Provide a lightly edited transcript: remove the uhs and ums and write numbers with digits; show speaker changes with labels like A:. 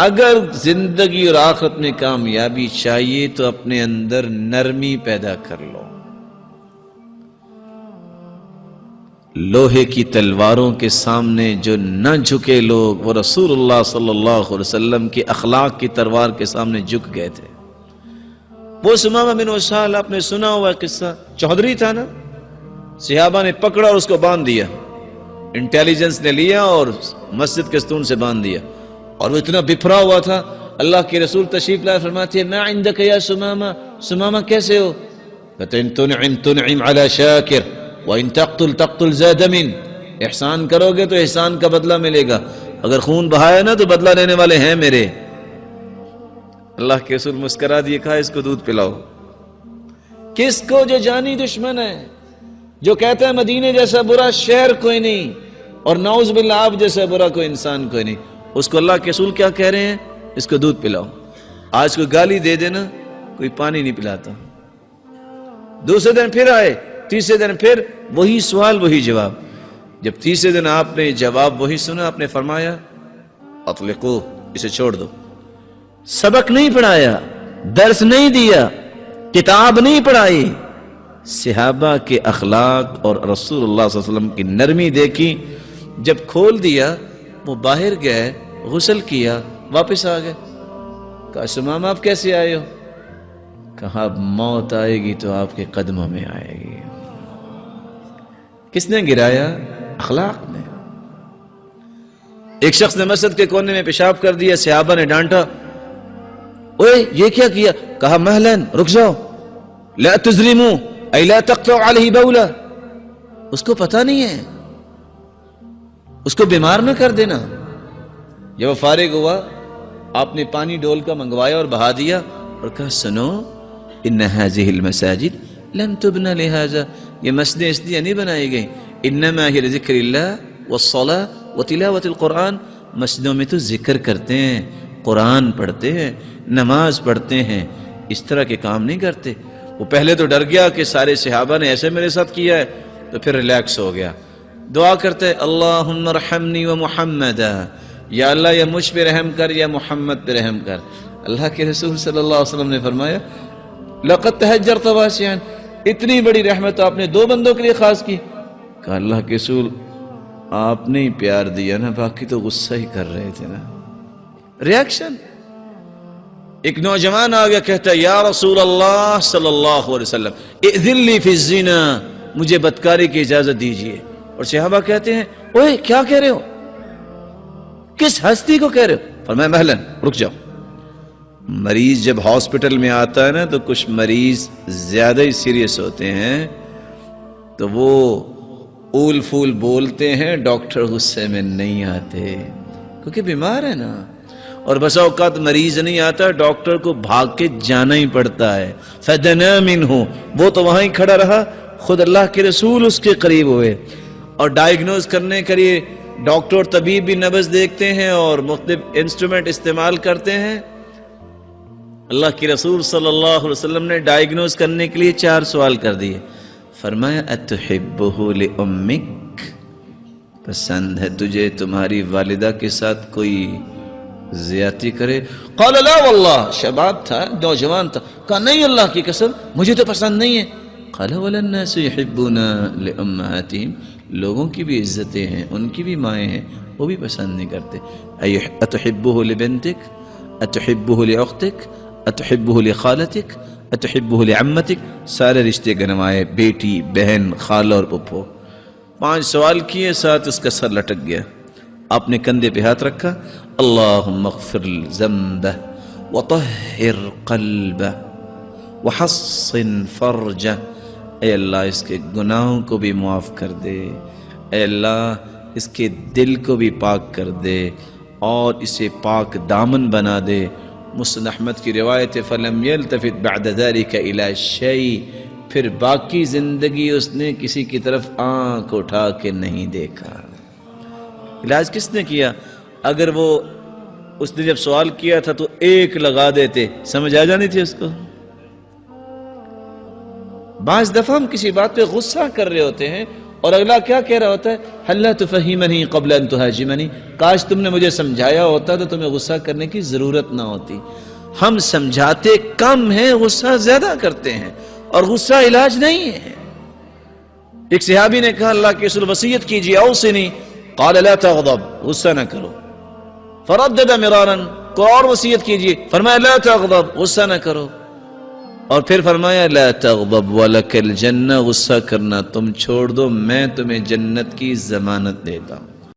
A: اگر زندگی اور آخرت میں کامیابی چاہیے تو اپنے اندر نرمی پیدا کر لو. لوہے کی تلواروں کے سامنے جو نہ جھکے لوگ وہ رسول اللہ صلی اللہ علیہ وسلم کے اخلاق کی تلوار کے سامنے جھک گئے تھے. وہ سمامہ بن اسال آپ نے سنا ہوا قصہ، چودھری تھا نا، صحابہ نے پکڑا اور اس کو باندھ دیا، انٹیلیجنس نے لیا اور مسجد کے ستون سے باندھ دیا، اور وہ اتنا بپھرا ہوا تھا. اللہ کے رسول تشریف لائے، فرماتے ہیں ما عندک یا سمامہ، سمامہ کیسے ہو؟ کہتے ہیں تنعم تنعم علی شاکر وَإِن تَقْتُلْ تَقْتُلْ ذَا دَمٍ، احسان کرو گے تو احسان کا بدلہ ملے گا، اگر خون بہایا نا تو بدلہ لینے والے ہیں میرے. اللہ کے رسول مسکرا دیے، کہا اس کو دودھ پلاؤ. کس کو؟ جو جانی دشمن ہے، جو کہتا ہے مدینے جیسا برا شہر کوئی نہیں اور نعوذ باللہ آپ جیسا برا کوئی انسان کوئی نہیں، اس کو اللہ کے رسول کیا کہہ رہے ہیں؟ اس کو دودھ پلاؤ. آج کوئی گالی دے دینا، کوئی پانی نہیں پلاتا. دوسرے دن پھر آئے، تیسرے دن پھر وہی سوال وہی جواب. جب تیسرے دن آپ نے جواب وہی سنا، آپ نے فرمایا اطلقوہ، اسے چھوڑ دو. سبق نہیں پڑھایا، درس نہیں دیا، کتاب نہیں پڑھائی، صحابہ کے اخلاق اور رسول اللہ صلی اللہ علیہ وسلم کی نرمی دیکھی. جب کھول دیا وہ باہر گئے، غسل کیا، واپس آ گئے. کہا سمامہ آپ کیسے آئے ہو؟ کہا موت آئے گی تو آپ کے قدموں میں آئے گی. کس نے گرایا؟ اخلاق نے. ایک شخص نے مسجد کے کونے میں پیشاب کر دیا، صحابہ نے ڈانٹا، اوے یہ کیا کیا؟ کہا مہلن، رک جاؤ، لا تظلموا ای لا تقطعوا علیہ بولا. اس کو پتہ نہیں ہے، اس کو بیمار نہ کر دینا. جب وہ فارغ ہوا، آپ نے پانی ڈول کا منگوایا اور بہا دیا اور کہا سنو، ان هذه المساجد لم تبنى لهذا، یہ مسجدیں اس لیے نہیں بنائی گئی، انما ہی لذکر اللہ والصلاة وتلاوة القرآن. مسجدوں میں تو ذکر کرتے ہیں، قرآن پڑھتے ہیں، نماز پڑھتے ہیں، اس طرح کے کام نہیں کرتے. وہ پہلے تو ڈر گیا کہ سارے صحابہ نے ایسے میرے ساتھ کیا ہے، تو پھر ریلیکس ہو گیا. دعا کرتے اللہم ارحمنی و محمد، یا اللہ یا مجھ پہ رحم کر یا محمد پہ رحم کر. اللہ کے رسول صلی اللہ علیہ وسلم نے فرمایا لقد تہجرت واسعا، اتنی بڑی رحمت آپ نے دو بندوں کے لیے خاص کی. کہا اللہ کے رسول آپ نے ہی پیار دیا نا، باقی تو غصہ ہی کر رہے تھے نا. ریاکشن. ایک نوجوان آ گیا، کہتا ہے یا رسول اللہ صلی اللہ علیہ وسلم اذن لی فی الزنا، مجھے بدکاری کی اجازت دیجئے. اور صحابہ کہتے ہیں اوے کیا کہہ رہے ہو، کس ہستی کو کہہ رہے ہو؟ فرمایا مہلن، رک جاؤ. مریض جب ہاسپٹل میں آتا ہے نا تو کچھ مریض زیادہ ہی سیریس ہوتے ہیں تو وہ اول فول بولتے ہیں، ڈاکٹر غصے میں نہیں آتے کیونکہ بیمار ہے نا. اور بسا اوقات مریض نہیں آتا، ڈاکٹر کو بھاگ کے جانا ہی پڑتا ہے. فَدَنَا مِنْهُ، وہ تو وہاں ہی کھڑا رہا، خود اللہ کے رسول اس کے قریب ہوئے اور ڈائیگنوز کرنے کے لیے ڈاکٹر اور طبیب بھی نبض دیکھتے ہیں اور مختلف انسٹرومنٹ استعمال کرتے ہیں. اللہ کے رسول صلی اللہ علیہ وسلم نے ڈائیگنوز کرنے کے لیے 4 سوال کر دیے. فرمایا اتحبہ لأمک، پسند ہے تجھے تمہاری والدہ کے ساتھ کوئی زیادتی کرے؟ قال لا واللہ، شباب تھا، نوجوان تھا. کہا نہیں اللہ کی قسم مجھے تو پسند نہیں ہے. قال ولا الناس يحبون لأمهاتهم، لوگوں کی بھی عزتیں ہیں، ان کی بھی مائیں ہیں، وہ بھی پسند نہیں کرتے. اتحبہ لبنتک، اتحبہ لاختک، اتحبہ لخالتک، اتحبہ لعمتک. سارے رشتے گنوائے، بیٹی، بہن، خالہ اور پھپھو. 5 سوال کیے، ساتھ اس کا سر لٹک گیا. آپ نے کندھے پہ ہاتھ رکھا، اللہم اغفر ذنبہ وطہر قلبہ وحصن فرجہ. اے اللہ اس کے گناہوں کو بھی معاف کر دے، اے اللہ اس کے دل کو بھی پاک کر دے اور اسے پاک دامن بنا دے. مسند احمد کی روایت ہے فَلَمْ يَلْتَفِتْ بَعْدَ ذَلِكَ إِلَى شَيْءٍ، پھر باقی زندگی اس نے کسی کی طرف آنکھ اٹھا کے نہیں دیکھا. علاج کس نے کیا؟ اگر وہ اس نے جب سوال کیا تھا تو 1 لگا دیتے، سمجھ آ جانی تھی اس کو. بعض دفعہ ہم کسی بات پہ غصہ کر رہے ہوتے ہیں اور اگلا کیا کہہ رہا ہوتا ہے؟ حَلَّا تُفَهِّمَنِي قَبْلَ أَن تُهَاجِمَنِي، کاش تم نے مجھے سمجھایا ہوتا تو تمہیں غصہ کرنے کی ضرورت نہ ہوتی۔ ہم سمجھاتے کم ہیں، غصہ زیادہ کرتے ہیں، اور غصہ علاج نہیں ہے۔ ایک صحابی نے کہا اللہ کے رسول وصیت کیجیے، اوصنی، قال لا تغضب، غصہ نہ کرو۔ فردد مرارا، کو اور وصیت کیجیے، فرمایا لا تغضب، غصہ نہ کرو۔ اور پھر فرمایا لا تغضب ولک الجنہ، غصہ کرنا تم چھوڑ دو، میں تمہیں جنت کی ضمانت دیتا ہوں۔